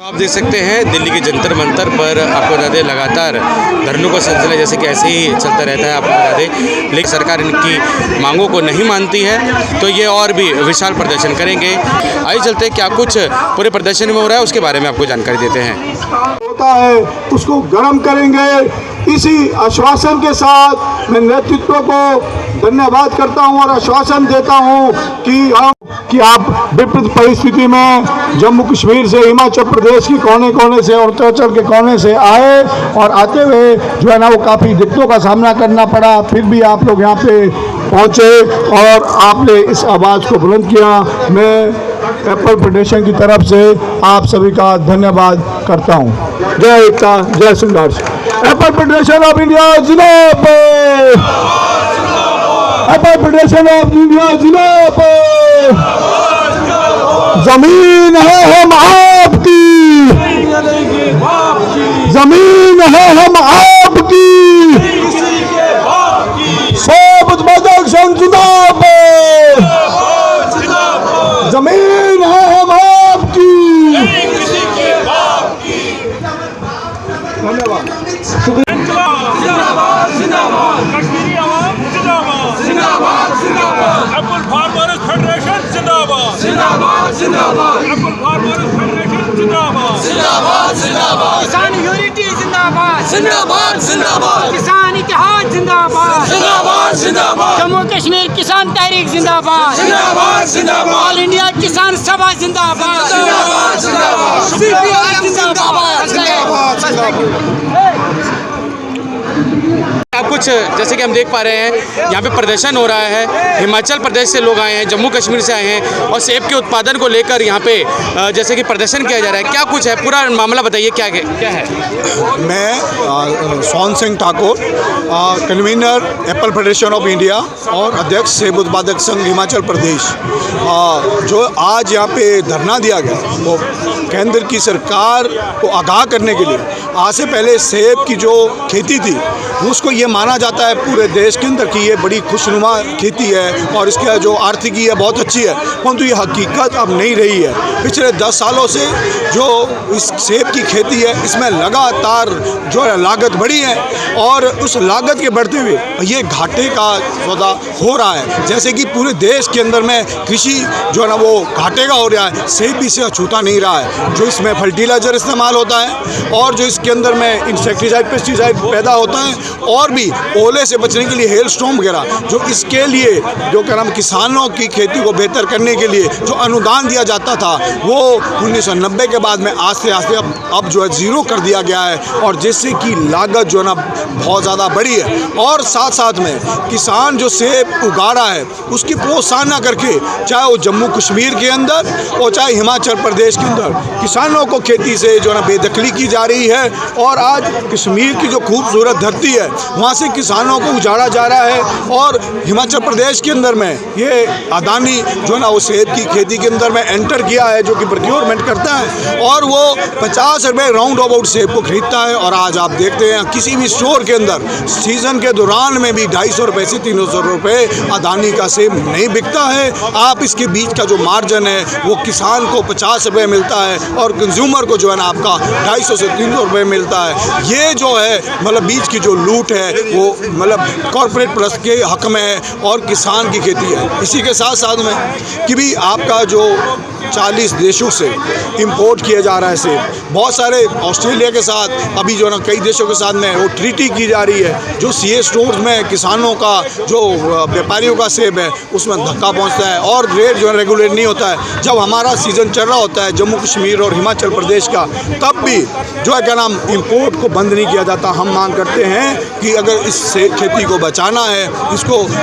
आप देख सकते हैं दिल्ली के जंतर मंतर पर आपको बता दें लगातार धरनों का सिलसिला जैसे कि ऐसे ही चलता रहता है। आपको बता दें लेकिन सरकार इनकी मांगों को नहीं मानती है तो ये और भी विशाल प्रदर्शन करेंगे। आइए चलते क्या कुछ पूरे प्रदर्शन में हो रहा है उसके बारे में आपको जानकारी देते हैं। होता है उसको गर्म करेंगे। इसी आश्वासन के साथ मैं नेतृत्व को धन्यवाद करता हूं और आश्वासन देता हूं कि आप विपरीत परिस्थिति में जम्मू कश्मीर से हिमाचल प्रदेश के कोने कोने से और उत्तराखंड के कोने से आए और आते हुए जो है ना वो काफ़ी दिक्कतों का सामना करना पड़ा, फिर भी आप लोग यहाँ पे पहुँचे और आपने इस आवाज़ को बुलंद किया। मैं एप्पल फेडरेशन की तरफ से आप सभी का धन्यवाद करता हूँ। जय एकता, जय संघर्ष। एप्पल फेडरेशन ऑफ इंडिया जिंदाबाद। एप्पल फेडरेशन ऑफ इंडिया जिंदाबाद। जमीन है हम आपकी, जमीन है हम आपकी, सब उत्पादक संघ जिंदाबाद। जमीन है हम आपकी। धन्यवाद। कश्मीरी आवाम जिंदाबाद, जिंदाबाद, जिंदाबाद। एप्पल फार्मर्स फेडरेशन जिंदाबाद, जिंदाबाद, जिंदाबाद। एप्पल फार्मर्स फेडरेशन जिंदाबाद, जिंदाबाद, जिंदाबाद। किसान यूनिटी जिंदाबाद, जिंदाबाद, जिंदाबाद। किसान इत्तेहाद जिंदाबाद, जिंदाबाद, जिंदाबाद। जम्मू कश्मीर किसान तहरीक जिंदाबाद, जिंदाबाद, जिंदाबाद। ऑल इंडिया किसान सभा जिंदाबाद, जिंदाबाद, जिंदाबाद। CPIM जिंदाबाद, जिंदाबाद, जिंदाबाद। आप कुछ जैसे कि हम देख पा रहे हैं यहाँ पे प्रदर्शन हो रहा है। हिमाचल प्रदेश से लोग आए हैं, जम्मू कश्मीर से आए हैं और सेब के उत्पादन को लेकर यहाँ पे जैसे कि प्रदर्शन किया जा रहा है। क्या कुछ है, पूरा मामला बताइए क्या है। मैं Son Singh Thakur, convener apple federation of India और अध्यक्ष सेब उत्पादक संघ हिमाचल प्रदेश। जो आज यहाँ पे धरना दिया गया वो केंद्र की सरकार को आगाह करने के लिए, आज से पहले सेब की जो खेती थी उसको ये माना जाता है पूरे देश के अंदर कि ये बड़ी खुशनुमा खेती है और इसका जो आर्थिकी है बहुत अच्छी है, परंतु ये हकीकत अब नहीं रही है। पिछले 10 सालों से जो इस सेब की खेती है इसमें लगातार जो है लागत बढ़ी है और उस लागत के बढ़ते हुए ये घाटे का सौदा हो रहा है। जैसे कि पूरे देश के अंदर में कृषि जो है ना वो घाटे का हो रहा है, सेब भी से अछूता नहीं रहा है। जो इसमें फर्टिलाइज़र इस्तेमाल होता है और जो इसके अंदर में इंसेक्टिसाइड पेस्टिसाइड पैदा होता है और भी ओले से बचने के लिए हेल स्टॉर्म वगैरह, जो इसके लिए जो क्या नाम किसानों की खेती को बेहतर करने के लिए जो अनुदान दिया जाता था वो 1990 के बाद में आस्ते आस्ते अब जो है ज़ीरो कर दिया गया है और जिससे कि लागत जो है ना बहुत ज़्यादा बढ़ी है। और साथ साथ में किसान जो सेब उगा रहा है उसकी प्रोत्साहन न करके, चाहे वो जम्मू कश्मीर के अंदर और चाहे हिमाचल प्रदेश के अंदर, किसानों को खेती से जो है ना बेदखली की जा रही है। और आज कश्मीर की जो खूबसूरत धरती है वहाँ से किसानों को उजाड़ा जा रहा है और हिमाचल प्रदेश के अंदर में ये अदानी जो है ना वो सेब की खेती के अंदर में एंटर किया है, जो कि प्रोक्योरमेंट करता है और वो 50 रुपये राउंड अबाउट सेब को खरीदता है। और आज आप देखते हैं किसी भी स्टोर के अंदर सीज़न के दौरान में भी 250 रुपये से 300 रुपये अदानी का सेब नहीं बिकता है। आप इसके बीच का जो मार्जिन है वो किसान को 50 रुपये मिलता है और कंज्यूमर को जो है ना आपका 250 से 300 रुपये मिलता है। ये जो है मतलब बीच की जो लूट है वो मतलब कॉर्पोरेट प्लस के हक में है और किसान की खेती है। इसी के साथ साथ में कि भी आपका जो 40 देशों से इंपोर्ट किया जा रहा है सेब, बहुत सारे ऑस्ट्रेलिया के साथ अभी जो है ना कई देशों के साथ में वो ट्रीटी की जा रही है। जो सीए स्टोर्स में किसानों का जो व्यापारियों का सेब है उसमें धक्का पहुंचता है और रेट जो है रेगुलेट नहीं होता है। जब हमारा सीज़न चल रहा होता है जम्मू कश्मीर और हिमाचल प्रदेश का, तब भी जो है क्या नाम इंपोर्ट को बंद नहीं किया जाता। हम मांग करते हैं कि अगर इस खेती को बचाना है,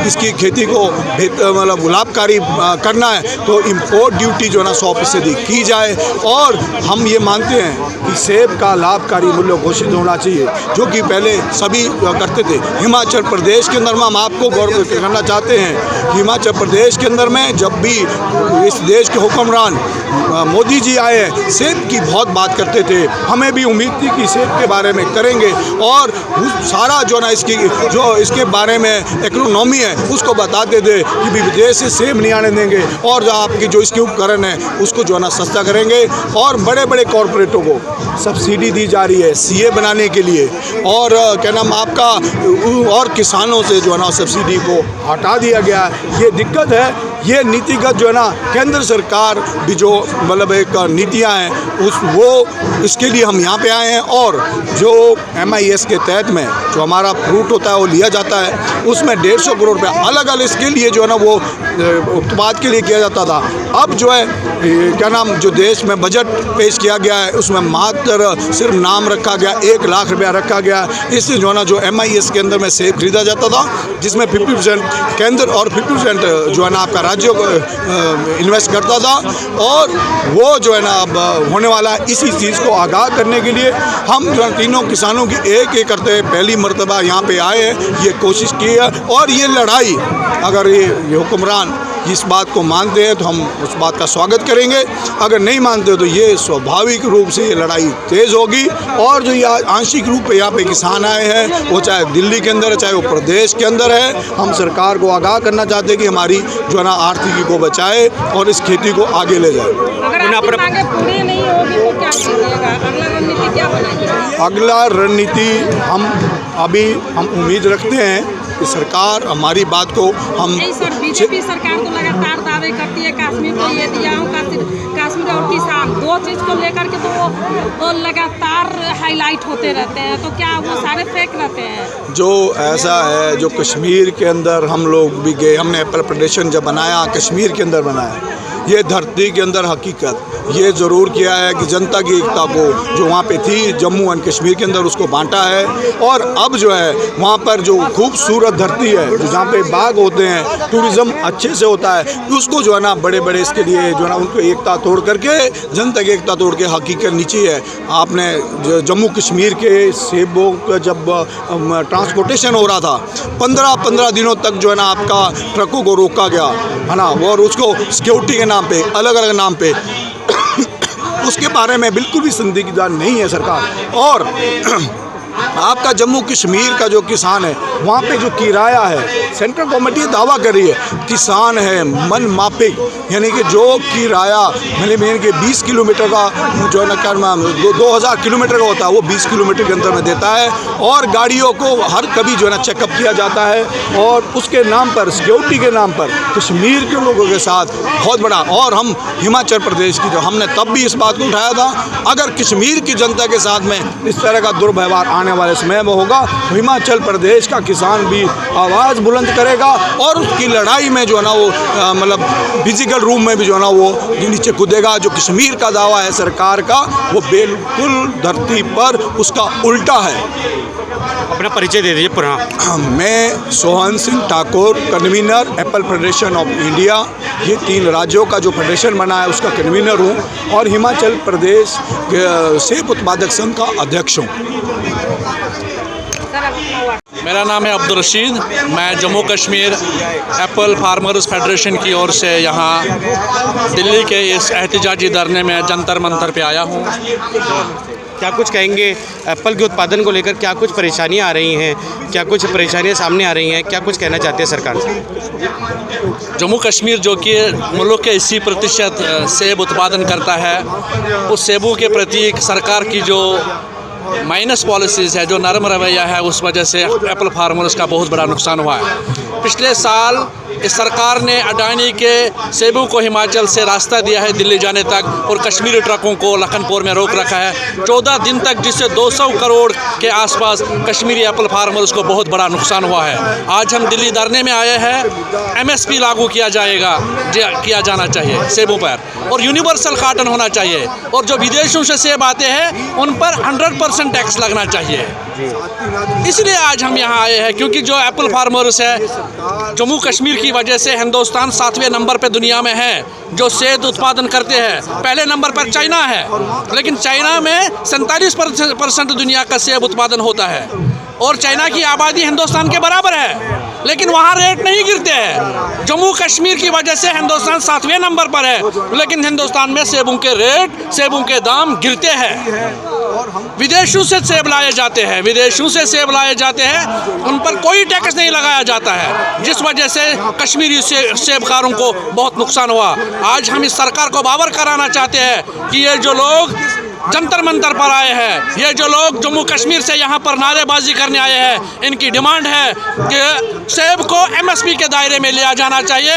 इसकी खेती को मतलब लाभकारी करना है तो इम्पोर्ट ड्यूटी जो है 100% की जाए। और हम ये मानते हैं कि सेब का लाभकारी मूल्य घोषित होना चाहिए, जो कि पहले सभी करते थे। हिमाचल प्रदेश के अंदर में हम आपको गौर करना चाहते हैं, हिमाचल प्रदेश के अंदर में जब भी इस देश के हुक्मरान मोदी जी आए हैं सेब की बहुत बात करते थे। हमें भी उम्मीद थी कि सेब के बारे में करेंगे और सारा जो ना इसके बारे में इकोनॉमी है उसको बताते थे कि विदेश से सेब नहीं आने देंगे और जो आपकी जो इसके उपकरण है उसको जो है ना सस्ता करेंगे और बड़े बड़े कॉरपोरेटों को को सब्सिडी दी जा रही है सीए बनाने के लिए, और क्या नाम आपका और किसानों से जो है ना सब्सिडी को हटा दिया गया है। ये दिक्कत है, ये नीतिगत जो है ना केंद्र सरकार भी जो मतलब एक नीतियाँ हैं वो इसके लिए हम यहाँ पे आए हैं। और जो MIS के तहत में जो हमारा फ्रूट होता है वो लिया जाता है, उसमें 150 करोड़ रुपया अलग अलग इसके लिए जो है ना वो उत्पाद के लिए किया जाता था। अब जो है क्या नाम जो देश में बजट पेश किया गया है उसमें मात्र सिर्फ नाम रखा गया, 1 लाख रुपया रखा गया। इससे जो है ना जो MIS के अंदर में सेब खरीदा जाता था जिसमें 50% केंद्र और 50% जो है ना आपका राज्यों को इन्वेस्ट करता था, और वो जो है ना अब होने वाला है। इसी चीज़ को आगाह करने के लिए हम जो है तीनों किसानों की एक करते पहली मर्तबा यहाँ पे आए हैं, ये कोशिश की है। और ये लड़ाई अगर ये हुक्मरान इस बात को मानते हैं तो हम उस बात का स्वागत करेंगे, अगर नहीं मानते तो ये स्वाभाविक रूप से ये लड़ाई तेज़ होगी। और जो ये आंशिक रूप पे यहाँ पे किसान आए हैं वो चाहे दिल्ली के अंदर है चाहे वो प्रदेश के अंदर है, हम सरकार को आगाह करना चाहते हैं कि हमारी जो है ना आर्थिकी को बचाए और इस खेती को आगे ले जाए। अगर आपकी मांगें पूरी नहीं होगी तो क्या कीजिएगा? अगला रणनीति क्या बनाएगी? अगला रणनीति हम उम्मीद रखते हैं कि सरकार हमारी बात को हम नहीं सर, बीजेपी सरकार तो लगातार दावे करती है कश्मीर को ये दिया हूँ, कश्मीर और किसान दो चीज़ को लेकर के तो वो लगातार हाईलाइट होते रहते हैं, तो क्या वो सारे फेक रहते हैं? जो ऐसा है जो कश्मीर के अंदर हम लोग भी गए, हमने एप्पल फेडरेशन जब बनाया कश्मीर के अंदर बनाया, ये धरती के अंदर हकीकत ये ज़रूर किया है कि जनता की एकता को जो वहाँ पे थी जम्मू एंड कश्मीर के अंदर उसको बांटा है। और अब जो है वहाँ पर जो खूबसूरत धरती है जहाँ पे बाग होते हैं, टूरिज़्म अच्छे से होता है, उसको जो है ना बड़े बड़े इसके लिए जो है ना उनको एकता तोड़ करके जनता की एकता तोड़ के हकीकत नीचे है। आपने जो जम्मू कश्मीर के सेबों का जब ट्रांसपोर्टेशन हो रहा था 15 दिनों तक जो है ना आपका ट्रकों को रोका गया है ना, और उसको सिक्योरिटी के नाम पे अलग अलग नाम पे उसके बारे में बिल्कुल भी संदिग्धता नहीं है सरकार। और आपका जम्मू कश्मीर का जो किसान है वहाँ पे जो किराया है, सेंट्रल गवर्नमेंट ये दावा कर रही है किसान है मन मापिक, यानी कि जो किराया मैंने कि 20 किलोमीटर का जो है ना क्या 2000 किलोमीटर का होता है वो 20 किलोमीटर के अंदर में देता है। और गाड़ियों को हर कभी जो है ना चेकअप किया जाता है, और उसके नाम पर सिक्योरिटी के नाम पर कश्मीर के लोगों के साथ बहुत बड़ा। और हम हिमाचल प्रदेश की जो हमने तब भी इस बात को उठाया था, अगर कश्मीर की जनता के साथ में इस तरह का दुर्व्यवहार आने वाले समय में होगा तो हिमाचल प्रदेश का किसान भी आवाज़ बुलंद करेगा और उसकी लड़ाई में जो है ना वो मतलब फिजिकल रूम में भी जो है ना वो नीचे कूदेगा। जो कश्मीर का दावा है सरकार का वो बिल्कुल धरती पर उसका उल्टा है। अपना परिचय दे दीजिए पुनः। मैं Sohan Singh Thakur, convener apple federation of India, ये 3 राज्यों का जो फेडरेशन बना है उसका कन्वीनर हूँ, और हिमाचल प्रदेश सेब उत्पादक संघ का अध्यक्ष हूँ। मेरा नाम है अब्दुल रशीद, मैं Jammu Kashmir Apple farmers federation की ओर से यहाँ दिल्ली के इस एहतजाजी धरने में जंतर मंतर पे आया हूँ। क्या कुछ कहेंगे एप्पल के उत्पादन को लेकर? क्या कुछ परेशानियां आ रही हैं? क्या कुछ परेशानियां सामने आ रही हैं? क्या कुछ कहना चाहते हैं सरकार से? जम्मू कश्मीर जो कि मुल्क के 80% सेब उत्पादन करता है, उस सेबों के प्रति सरकार की जो माइनस पॉलिसीज़ है, जो नरम रवैया है, उस वजह से एप्पल फार्मर्स का बहुत बड़ा नुकसान हुआ है। पिछले साल इस सरकार ने अडानी के सेबों को हिमाचल से रास्ता दिया है दिल्ली जाने तक, और कश्मीरी ट्रकों को लखनपुर में रोक रखा है 14 दिन तक, जिससे 200 करोड़ के आसपास कश्मीरी एप्पल फार्मर्स को बहुत बड़ा नुकसान हुआ है। आज हम दिल्ली धरने में आए हैं। MSP लागू किया जाना चाहिए सेबों पर, और यूनिवर्सल कार्टन होना चाहिए, और जो विदेशों से सेब आते हैं उन पर 100% टैक्स लगना चाहिए। इसलिए आज हम यहाँ आए हैं, क्योंकि जो एप्पल फार्मर्स है जम्मू कश्मीर की वजह से हिंदुस्तान 7वें नंबर पर दुनिया में है जो सेब उत्पादन करते हैं। पहले नंबर पर चाइना है, लेकिन चाइना में 47% दुनिया का सेब उत्पादन होता है, और चाइना की आबादी हिंदुस्तान के बराबर है, लेकिन वहाँ रेट नहीं गिरते हैं। जम्मू कश्मीर की वजह से हिंदुस्तान 7वें नंबर पर है, लेकिन हिंदुस्तान में सेबों के रेट, सेबों के दाम गिरते हैं। विदेशों से सेब लाए जाते हैं, उन पर कोई टैक्स नहीं लगाया जाता है, जिस वजह से कश्मीरी सेबकारों को बहुत नुकसान हुआ। आज हम इस सरकार को बावर कराना चाहते हैं कि ये जो लोग जंतर मंतर पर आए हैं। ये जो लोग जम्मू कश्मीर से यहाँ पर नारेबाजी करने आए हैं, इनकी डिमांड है कि सेब को MSP के दायरे में लिया जाना चाहिए,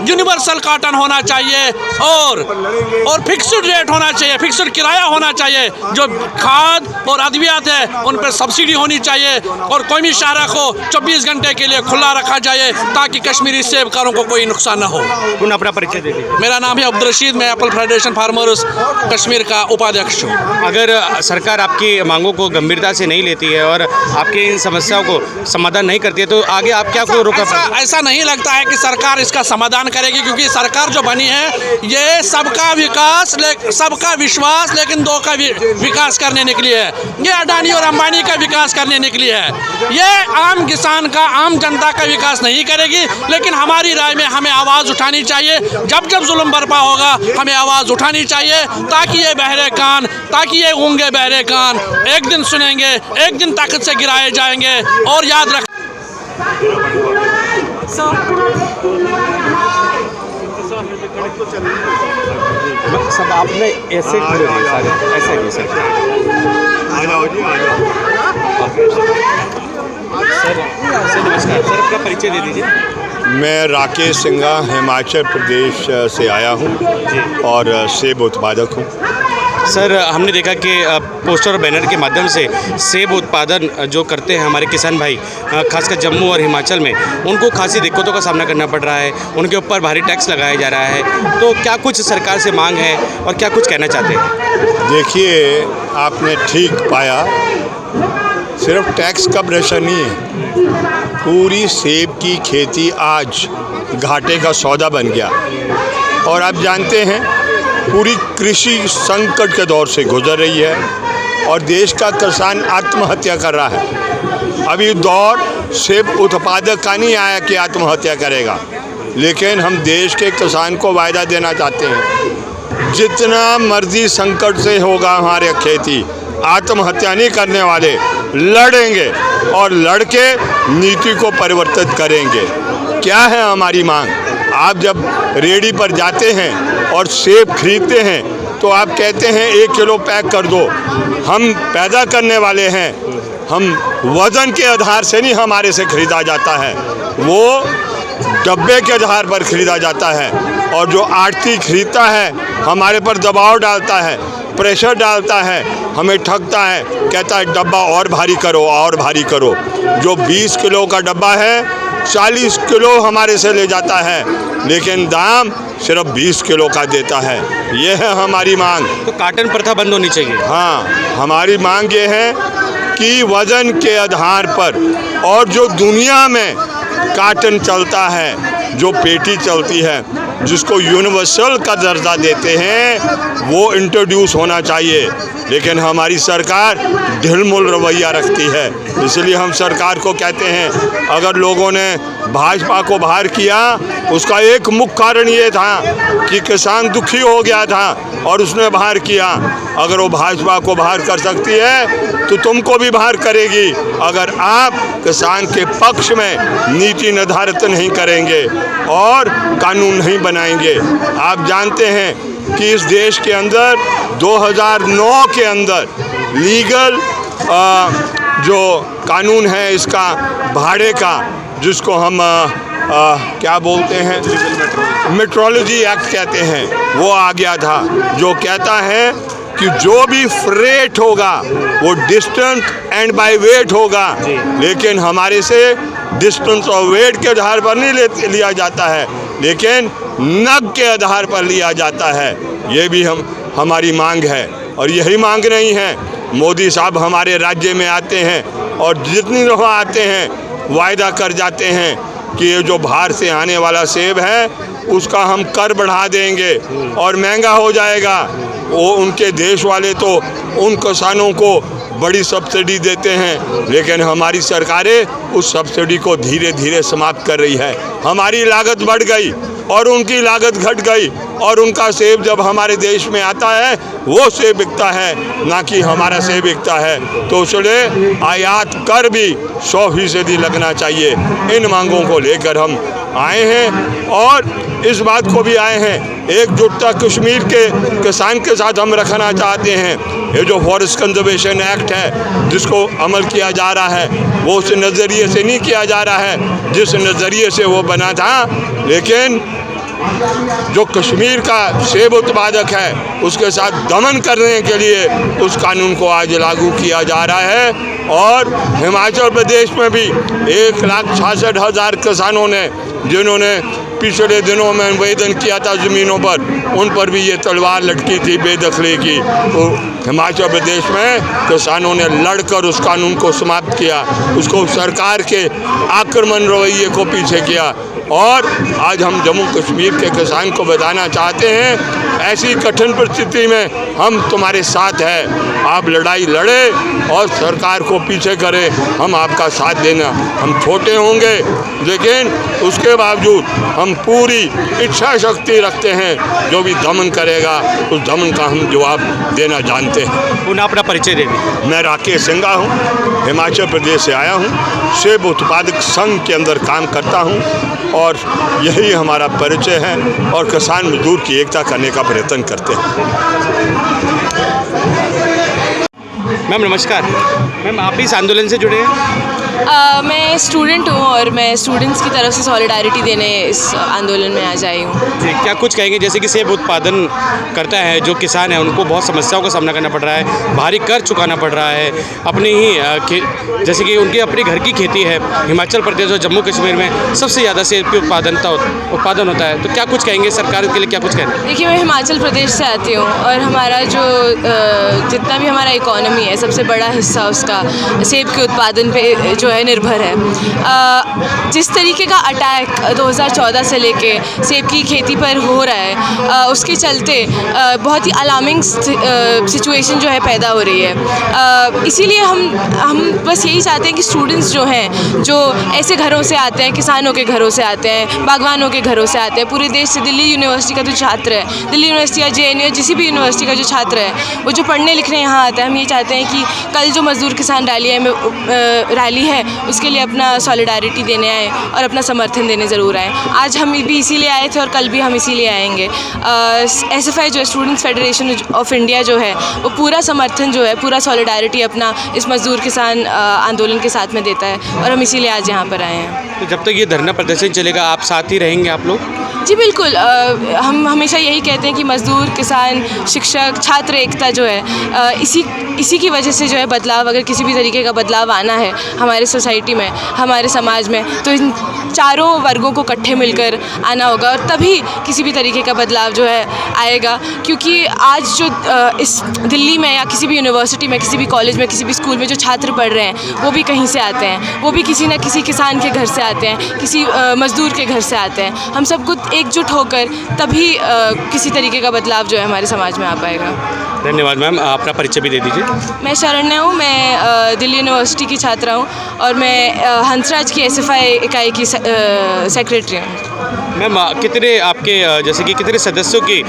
यूनिवर्सल कॉटन होना चाहिए और फिक्स्ड रेट होना चाहिए, फिक्स्ड किराया होना चाहिए। जो खाद और अद्वियात है उन पर सब्सिडी होनी चाहिए और कौमी शाहरा को 24 घंटे के लिए खुला रखा जाए ताकि कश्मीरी सेबकारों को कोई नुकसान न हो। पुनः अपना परिचय दे दीजिए। मेरा नाम है अब्दुल रशीद, मैं एप्पल फेडरेशन फार्मर्स कश्मीर का उपाध्यक्ष हूँ। अगर सरकार आपकी मांगों को गंभीरता से नहीं लेती है और आपकी इन समस्याओं को समाधान नहीं करती है तो आगे आप क्या को रोका? ऐसा नहीं लगता है कि सरकार इसका समाधान करेगी, क्योंकि सरकार जो बनी है ये सबका विकास, सबका विश्वास, लेकिन दो का विकास करने निकली है। ये अडानी और अंबानी का विकास करने निकली है। ये आम किसान का, आम जनता का विकास नहीं करेगी। लेकिन हमारी राय में हमें आवाज़ उठानी चाहिए। जब जब जुल्म बर्पा होगा हमें आवाज़ उठानी चाहिए ताकि ये बहरे कान, ताकि ये गूंगे बहरे कान एक दिन सुनेंगे, एक दिन ताकत से गिराए जाएंगे। और याद रख सब आपने ऐसे ऐसे सर नमस्कार सर, अपना परिचय दे दीजिए। मैं राकेश सिंघा हिमाचल प्रदेश से आया हूँ और सेब उत्पादक हूँ। सर, हमने देखा कि पोस्टर और बैनर के माध्यम से सेब उत्पादन जो करते हैं हमारे किसान भाई, खासकर जम्मू और हिमाचल में, उनको खासी दिक्कतों का सामना करना पड़ रहा है। उनके ऊपर भारी टैक्स लगाया जा रहा है। तो क्या कुछ सरकार से मांग है और क्या कुछ कहना चाहते हैं? देखिए, आपने ठीक पाया, सिर्फ टैक्स का प्रश्न नहीं है, पूरी सेब की खेती आज घाटे का सौदा बन गया। और आप जानते हैं पूरी कृषि संकट के दौर से गुजर रही है और देश का किसान आत्महत्या कर रहा है। अभी दौर सेब उत्पादक का नहीं आया कि आत्महत्या करेगा, लेकिन हम देश के किसान को वायदा देना चाहते हैं, जितना मर्जी संकट से होगा हमारे खेती, आत्महत्या नहीं करने वाले, लड़ेंगे और लड़के नीति को परिवर्तित करेंगे। क्या है हमारी मांग? आप जब रेडी पर जाते हैं और सेब खरीदते हैं तो आप कहते हैं 1 किलो पैक कर दो। हम पैदा करने वाले हैं, हम वज़न के आधार से नहीं हमारे से ख़रीदा जाता है, वो डब्बे के आधार पर ख़रीदा जाता है। और जो आड़ती खरीदता है हमारे पर दबाव डालता है, प्रेशर डालता है, हमें ठगता है, कहता है डब्बा और भारी करो और भारी करो। जो 20 किलो का डब्बा है 40 किलो हमारे से ले जाता है, लेकिन दाम सिर्फ 20 किलो का देता है। ये है हमारी मांग। तो काटन प्रथा बंद होनी चाहिए। हाँ, हमारी मांग ये है कि वज़न के आधार पर, और जो दुनिया में काटन चलता है, जो पेटी चलती है, जिसको यूनिवर्सल का दर्जा देते हैं, वो इंट्रोड्यूस होना चाहिए। लेकिन हमारी सरकार ढिलमुल रवैया रखती है। इसलिए हम सरकार को कहते हैं, अगर लोगों ने भाजपा को बाहर किया उसका एक मुख्य कारण ये था कि किसान दुखी हो गया था और उसने बाहर किया। अगर वो भाजपा को बाहर कर सकती है तो तुमको भी बाहर करेगी, अगर आप किसान के पक्ष में नीति निर्धारित नहीं करेंगे और कानून नहीं बनाएंगे। आप जानते हैं कि इस देश के अंदर 2009 के अंदर लीगल जो कानून है इसका भाड़े का, जिसको हम क्या बोलते हैं, मेट्रोलॉजी एक्ट कहते हैं, वो आ गया था, जो कहता है कि जो भी फ्रेट होगा वो डिस्टेंस एंड बाय वेट होगा। लेकिन हमारे से डिस्टेंस और वेट के आधार पर नहीं लिया जाता है, लेकिन नग के आधार पर लिया जाता है। ये भी हमारी मांग है। और यही मांग नहीं है, मोदी साहब हमारे राज्य में आते हैं और जितनी दफ़ा आते हैं वायदा कर जाते हैं कि ये जो बाहर से आने वाला सेब है उसका हम कर बढ़ा देंगे और महंगा हो जाएगा। वो उनके देश वाले तो उन किसानों को बड़ी सब्सिडी देते हैं, लेकिन हमारी सरकारें उस सब्सिडी को धीरे धीरे समाप्त कर रही है। हमारी लागत बढ़ गई और उनकी लागत घट गई और उनका सेब जब हमारे देश में आता है वो सेब बिकता है, ना कि हमारा सेब बिकता है। तो इसलिए आयात कर भी 100% लगना चाहिए। इन मांगों को लेकर हम आए हैं और इस बात को भी आए हैं, एकजुटता कश्मीर के किसान के साथ हम रखना चाहते हैं। ये जो फॉरेस्ट कंजर्वेशन एक्ट है जिसको अमल किया जा रहा है वो उस नज़रिए से नहीं किया जा रहा है जिस नज़रिए से वो बना था, लेकिन जो कश्मीर का सेब उत्पादक है उसके साथ दमन करने के लिए उस कानून को आज लागू किया जा रहा है। और हिमाचल प्रदेश में भी 1,66,000 किसानों ने जिन्होंने पिछले दिनों में आवेदन किया था ज़मीनों पर, उन पर भी ये तलवार लटकी थी बेदखली की। तो हिमाचल प्रदेश में किसानों ने लड़कर उस कानून को समाप्त किया, उसको सरकार के आक्रमण रवैये को पीछे किया। और आज हम जम्मू कश्मीर के किसान को बताना चाहते हैं, ऐसी कठिन परिस्थिति में हम तुम्हारे साथ हैं। आप लड़ाई लड़े और सरकार को पीछे करें, हम आपका साथ देना। हम छोटे होंगे लेकिन उसके बावजूद हम पूरी इच्छा शक्ति रखते हैं। जो भी दमन करेगा उस दमन का हम जवाब देना जानते हैं। पुनः अपना परिचय दे दीजिए। मैं राकेश सिंघा हूँ, हिमाचल प्रदेश से आया हूँ, सेब उत्पादक संघ के अंदर काम करता हूँ और यही हमारा परिचय है और किसान मजदूर की एकता करने का प्रयत्न करते हैं। मैम नमस्कार। मैम आप इस आंदोलन से जुड़े हैं? मैं स्टूडेंट हूँ और मैं स्टूडेंट्स की तरफ से सॉलिडारिटी देने इस आंदोलन में आज आई हूँ। जी, क्या कुछ कहेंगे? जैसे कि सेब उत्पादन करता है जो किसान है उनको बहुत समस्याओं का सामना करना पड़ रहा है, भारी कर चुकाना पड़ रहा है, अपनी ही जैसे कि उनकी अपने घर की खेती है। हिमाचल प्रदेश और जम्मू कश्मीर में सबसे ज़्यादा सेब की उत्पादन होता है, तो क्या कुछ कहेंगे? सरकार के लिए क्या कुछ कहना है? देखिए, मैं हिमाचल प्रदेश से आती हूँ और हमारा जो जितना भी हमारा इकोनॉमी है सबसे बड़ा हिस्सा उसका सेब के उत्पादन पे जो है निर्भर है। जिस तरीके का अटैक 2014 से लेके सेब की खेती पर हो रहा है उसके चलते बहुत ही अलार्मिंग सिचुएशन जो है पैदा हो रही है। इसीलिए हम बस यही चाहते हैं कि स्टूडेंट्स जो हैं, जो ऐसे घरों से आते हैं, किसानों के घरों से आते हैं, बागवानों के घरों से आते हैं, पूरे देश से, दिल्ली यूनिवर्सिटी का जो छात्र है, दिल्ली यूनिवर्सिटी या JNU किसी भी यूनिवर्सिटी का जो छात्र है वो जो पढ़ने लिखने यहाँ आता है, हम ये चाहते हैं कि कल जो मजदूर किसान रैली है उसके लिए अपना सॉलिडारिटी देने आए और अपना समर्थन देने ज़रूर आए। आज हम भी इसीलिए आए थे और कल भी हम इसीलिए आएंगे। SFI जो है, स्टूडेंट्स फेडरेशन ऑफ इंडिया जो है, वो पूरा समर्थन जो है, पूरा सॉलिडारिटी अपना इस मजदूर किसान आंदोलन के साथ में देता है और हम इसीलिए आज यहाँ पर आए हैं। तो जब तक ये धरना प्रदर्शन चलेगा आप साथ ही रहेंगे आप लोग? जी बिल्कुल। हम हमेशा यही कहते हैं कि मजदूर, किसान, शिक्षक, छात्र एकता जो है इसी की वजह से जो है बदलाव, अगर किसी भी तरीके का बदलाव आना है हमारे सोसाइटी में, हमारे समाज में, तो इन चारों वर्गों को इकट्ठे मिलकर आना होगा और तभी किसी भी तरीके का बदलाव जो है आएगा। क्योंकि आज जो इस दिल्ली में या किसी भी यूनिवर्सिटी में, किसी भी कॉलेज में, किसी भी स्कूल में जो छात्र पढ़ रहे हैं वो भी कहीं से आते हैं, वो भी किसी न किसी किसान के घर से आते हैं, किसी मजदूर के घर से आते हैं। हम सबको एकजुट होकर तभी किसी तरीके का बदलाव जो है हमारे समाज में आ पाएगा। धन्यवाद मैम। अपना परिचय भी दे दीजिए। मैं शरण्या हूँ, मैं दिल्ली यूनिवर्सिटी की छात्रा हूँ और मैं हंसराज की SFI इकाई की सेक्रेटरी हूँ। मैम कितने आपके जैसे कि कितने सदस्यों की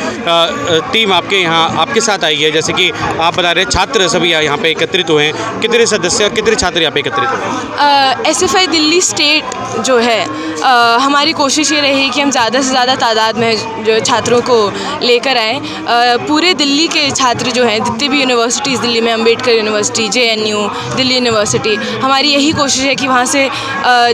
टीम आपके यहाँ आपके साथ आई है? जैसे कि आप बता रहे हैं छात्र सभी यहाँ पे एकत्रित हुए हैं, कितने सदस्य और कितने छात्र यहाँ पे एकत्रित हुए? SFI दिल्ली स्टेट जो है, हमारी कोशिश ये रही कि हम ज़्यादा से ज़्यादा तादाद में जो छात्रों को लेकर आएँ। पूरे दिल्ली के छात्र जो हैं, जितने भी यूनिवर्सिटीज़ दिल्ली में, Ambedkar university, JNU, Delhi university, हमारी यही कोशिश है कि वहाँ से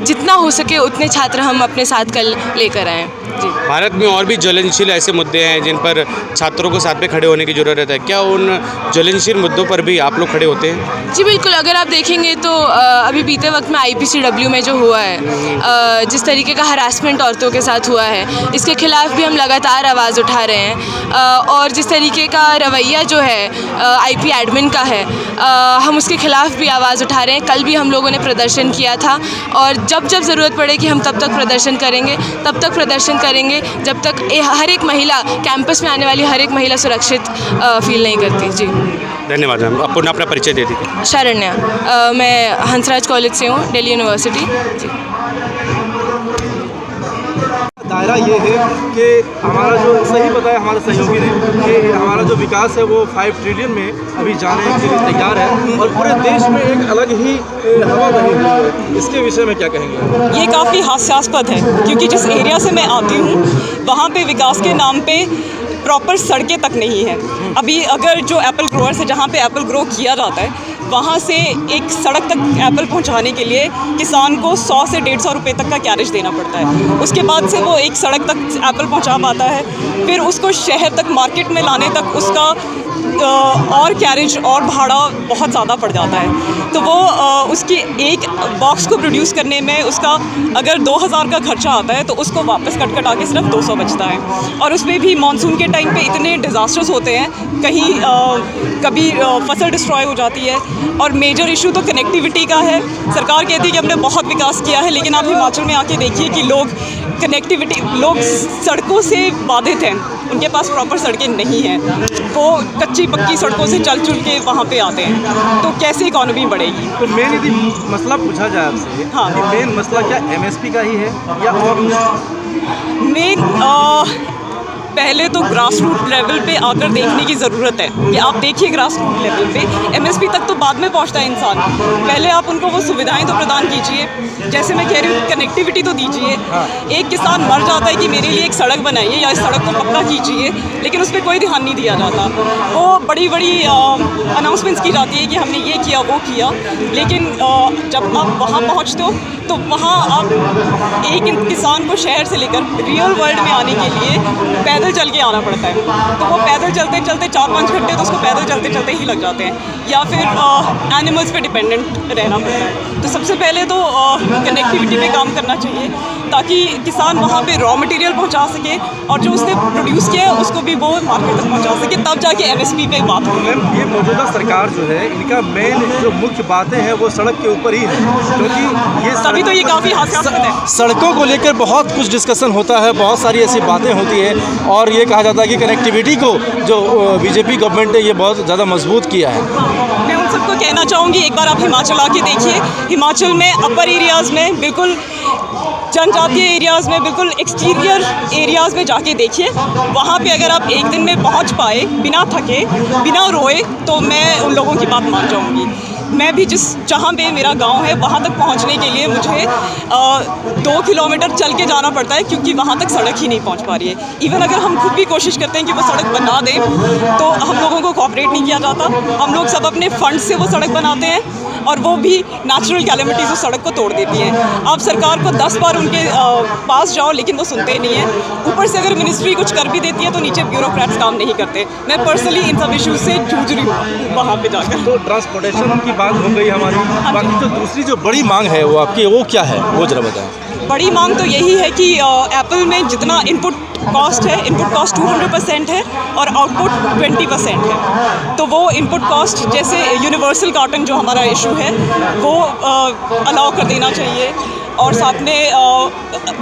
जितना हो सके उतने छात्र हम अपने साथ कल लेकर आएँ। जी। भारत में और भी ज्वलनशील ऐसे मुद्दे हैं जिन पर छात्रों को साथ में खड़े होने की ज़रूरत है, क्या उन ज्वलनशील मुद्दों पर भी आप लोग खड़े होते हैं? जी बिल्कुल। अगर आप देखेंगे तो अभी बीते वक्त में IPCW में जो हुआ है, जिस तरीके का हरासमेंट औरतों के साथ हुआ है, इसके खिलाफ भी हम लगातार आवाज़ उठा रहे हैं। और जिस तरीके का रवैया जो है IP एडमिन का है, हम उसके खिलाफ भी आवाज़ उठा रहे हैं। कल भी हम लोगों ने प्रदर्शन किया था और जब जब ज़रूरत पड़े कि हम तब तक प्रदर्शन करेंगे, तब तक प्रदर्शन प्रदर्शन करेंगे जब तक हर एक महिला, कैंपस में आने वाली हर एक महिला सुरक्षित फील नहीं करती। जी धन्यवाद मैम। आप पुनः अपना परिचय दे दीजिए। शरण्या, मैं हंसराज कॉलेज से हूँ, दिल्ली यूनिवर्सिटी। जी दायरा ये है कि हमारा जो सही बताया हमारे सहयोगी ने कि हमारा जो विकास है वो 5 ट्रिलियन में अभी जाने के लिए तैयार है और पूरे देश में एक अलग ही हवा बही हुई है। इसके विषय में क्या कहेंगे? ये काफ़ी हास्यास्पद है क्योंकि जिस एरिया से मैं आती हूँ वहाँ पे विकास के नाम पे प्रॉपर सड़कें तक नहीं है। अभी अगर जो एप्पल ग्रोअर्स है जहाँ पे एप्पल ग्रो किया जाता है वहाँ से एक सड़क तक एप्पल पहुँचाने के लिए किसान को 100 से 150 रुपये तक का कैरेज देना पड़ता है। उसके बाद से वो एक सड़क तक एप्पल पहुँचा पाता है, फिर उसको शहर तक मार्केट में लाने तक उसका और कैरेज और भाड़ा बहुत ज़्यादा पड़ जाता है। तो वो उसकी एक बॉक्स को प्रोड्यूस करने में उसका अगर 2000 का खर्चा आता है तो उसको वापस कट कटा के सिर्फ 200 बचता है। और उसमें भी मानसून के टाइम पे इतने डिज़ास्टर्स होते हैं, कहीं कभी फसल डिस्ट्रॉय हो जाती है। और मेजर इशू तो कनेक्टिविटी का है। सरकार कहती है कि हमने बहुत विकास किया है, लेकिन आप हिमाचल में आके देखिए कि लोग सड़कों से बाधित हैं, उनके पास प्रॉपर सड़कें नहीं हैं, वो कच्ची पक्की सड़कों से चल के वहाँ पे आते हैं, तो कैसे इकॉनमी बढ़ेगी? तो मेन यदि मसला पूछा जाए आपसे, हाँ, मेन मसला क्या MSP का ही है या और मेन पहले तो ग्रास रूट लेवल पे आकर देखने की ज़रूरत है कि आप देखिए ग्रास रूट लेवल पे MSP तक तो बाद में पहुंचता है इंसान। पहले आप उनको वो सुविधाएं तो प्रदान कीजिए, जैसे मैं कह रही हूँ कनेक्टिविटी तो दीजिए। एक किसान मर जाता है कि मेरे लिए एक सड़क बनाइए या इस सड़क को पक्का कीजिए, लेकिन उस पर कोई ध्यान नहीं दिया जाता। वो बड़ी बड़ी अनाउंसमेंट्स की जाती है कि हमने ये किया वो किया, लेकिन जब आप वहाँ पहुँचते हो तो वहाँ आप एक किसान को शहर से लेकर रियल वर्ल्ड में आने के लिए पैदल चल के आना पड़ता है। तो वो पैदल चलते चलते 4-5 घंटे तो उसको पैदल चलते चलते ही लग जाते हैं, या फिर एनिमल्स पे डिपेंडेंट रहना पड़ता है। तो सबसे पहले तो कनेक्टिविटी पे काम करना चाहिए ताकि किसान वहाँ पे रॉ मटेरियल पहुँचा सके और जो उसने प्रोड्यूस किया है उसको भी वो मार्केट तक पहुँचा सके, तब जाके MSP पे बात हो। मैम, ये मौजूदा सरकार जो है इनका मेन जो मुख्य बातें हैं वो सड़क के ऊपर ही है, क्योंकि ये तभी तो ये काफ़ी हास्यास्पद है। सड़कों को लेकर बहुत कुछ डिस्कशन होता है, बहुत सारी ऐसी बातें होती है और ये कहा जाता है कि कनेक्टिविटी को जो BJP गवर्नमेंट ने ये बहुत ज़्यादा मजबूत किया है। मैं उन सबको कहना चाहूँगी एक बार आप हिमाचल आके देखिए। हिमाचल में अपर एरियाज़ में बिल्कुल जनजातीय एरियाज़ में बिल्कुल एक्सटीरियर एरियाज़ में जाके देखिए। वहाँ पे अगर आप एक दिन में पहुँच पाए बिना थके बिना रोए तो मैं उन लोगों की बात मान जाऊँगी। मैं भी जहाँ पे मेरा गांव है वहाँ तक पहुँचने के लिए मुझे 2 किलोमीटर चल के जाना पड़ता है क्योंकि वहाँ तक सड़क ही नहीं पहुँच पा रही है। इवन अगर हम खुद भी कोशिश करते हैं कि वो सड़क बना दें तो हम लोगों को कोऑपरेट नहीं किया जाता। हम लोग सब अपने फंड से वो सड़क बनाते हैं और वो भी नेचुरल कैलेमिटीज़ उस सड़क को तोड़ देती है। आप सरकार को 10 बार उनके पास जाओ लेकिन वो सुनते नहीं हैं। ऊपर से अगर मिनिस्ट्री कुछ कर भी देती है तो नीचे ब्यूरोक्रेट्स काम नहीं करते। मैं पर्सनली इन सब इश्यूज से जूझ रही हूँ वहाँ पे जाकर। तो ट्रांसपोर्टेशन की बात हो गई हमारी, बाकी जो दूसरी जो बड़ी मांग है वो आपकी वो क्या है, वो जरा बताएं। बड़ी मांग तो यही है कि एप्पल में जितना इनपुट कॉस्ट है, इनपुट कॉस्ट 200% है और आउटपुट 20% है। तो वो इनपुट कॉस्ट जैसे यूनिवर्सल कार्टन जो हमारा इशू है वो अलाउ कर देना चाहिए। और साथ में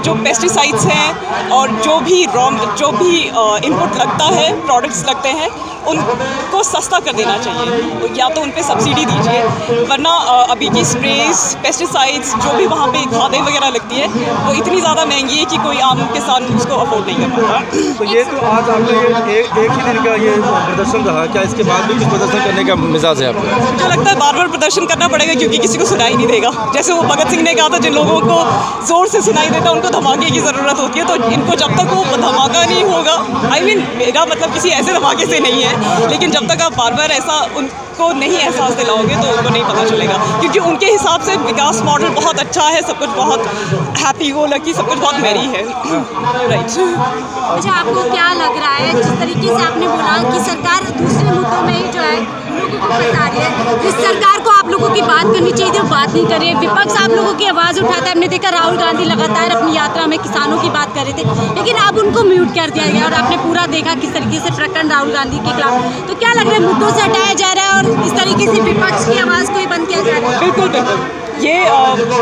जो पेस्टिसाइड्स हैं और जो भी इनपुट लगता है, प्रोडक्ट्स लगते हैं, उनको सस्ता कर देना चाहिए। या तो उन पे सब्सिडी दीजिए, वरना अभी की स्प्रेस, पेस्टिसाइड्स, जो भी वहाँ पे खादें वगैरह लगती है वो इतनी ज़्यादा महंगी है कि कोई आम किसान उसको अफोर्ड नहीं कर पाता। तो ये तो आज आपका एक ही दिन का ये प्रदर्शन रहा, क्या इसके बाद भी कुछ प्रदर्शन करने का मिजाज है आपका? मुझे लगता है बार बार प्रदर्शन करना पड़ेगा क्योंकि किसी को सुनाई नहीं देगा। जैसे वो भगत सिंह ने कहा था, जिन लोगों को ज़ोर से सुनाई देता उनको धमाके की ज़रूरत होती है। तो इनको जब तक वो धमाका नहीं होगा, मेरा मतलब किसी ऐसे धमाके से नहीं है, लेकिन जब तक आप बार बार ऐसा उनको नहीं एहसास दिलाओगे तो उनको नहीं पता चलेगा। क्योंकि उनके हिसाब से विकास मॉडल बहुत अच्छा है, सब कुछ बहुत हैप्पी गो लकी, सब कुछ बहुत मैरी है। राइट। अच्छा, आपको क्या लग रहा है जिस तरीके से आपने बोला कि सरकार दूसरे मुद्दों में ही जो है लोगों को फंसा रही है, जिस सरकार को आप लोगों की बात करनी चाहिए थी वो बात नहीं कर रही है, विपक्ष आप लोगों की आवाज़ उठाता है। हमने देखा राहुल गांधी लगातार अपनी यात्रा में किसानों की बात कर रहे थे, लेकिन अब उनको म्यूट कर दिया गया और आपने पूरा देखा किस तरीके से प्रकरण राहुल गांधी के खिलाफ। तो क्या लग रहा है, मुद्दों से हटाया जा रहा है और इस तरीके से विपक्ष की आवाज़ को ही बंद किया जा रहा है? बिल्कुल बिल्कुल, ये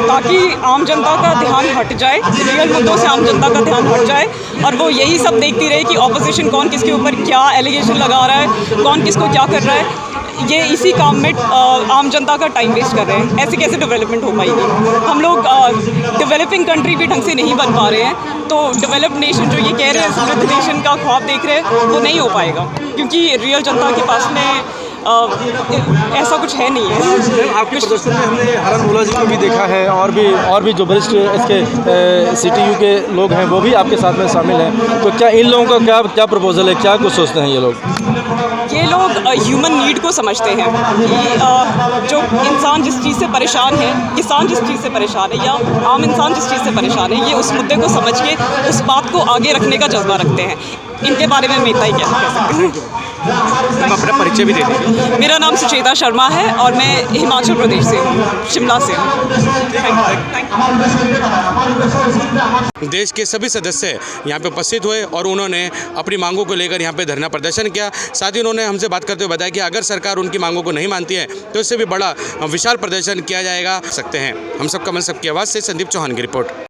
ताकि आम जनता का ध्यान हट जाए, रियल मुद्दों से आम जनता का ध्यान हट जाए और वो यही सब देखती रहे कि ऑपोजिशन कौन किसके ऊपर क्या एलिगेशन लगा रहा है, कौन किसको क्या कर रहा है। ये इसी काम में आम जनता का टाइम वेस्ट कर रहे हैं। ऐसे कैसे डेवलपमेंट हो पाएगी? हम लोग डेवलपिंग कंट्री भी ढंग से नहीं बन पा रहे हैं, तो डेवलप्ड नेशन जो ये कह रहे हैं समृद्ध नेशन का ख्वाब देख रहे हैं वो नहीं हो पाएगा, क्योंकि रियल जनता के पास में ऐसा कुछ है नहीं है। आपके प्रदर्शन में हमने हरन मुल्ला जी को भी देखा है और भी जो वरिष्ठ इसके CTU के लोग हैं वो भी आपके साथ में शामिल हैं। तो क्या इन लोगों का क्या प्रपोजल है, क्या कुछ सोचते हैं ये लोग ह्यूमन नीड को समझते हैं कि जो इंसान जिस चीज़ से परेशान है, किसान जिस चीज़ से परेशान है या आम इंसान जिस चीज़ से परेशान है, ये उस मुद्दे को समझ के उस बात को आगे रखने का जज्बा रखते हैं। इनके बारे में मैं इतना ही कह सकती हूँ। हम अपना परिचय भी दे देंगे। मेरा नाम सुचेता शर्मा है और मैं हिमाचल प्रदेश से हूँ, शिमला से हूँ। देश के सभी सदस्य यहाँ पे उपस्थित हुए और उन्होंने अपनी मांगों को लेकर यहाँ पे धरना प्रदर्शन किया। साथ ही उन्होंने हमसे बात करते हुए बताया कि अगर सरकार उनकी मांगों को नहीं मानती है तो इससे भी बड़ा विशाल प्रदर्शन किया जाएगा सकते हैं। हम सबका मन सबकी आवाज़ से संदीप चौहान की रिपोर्ट।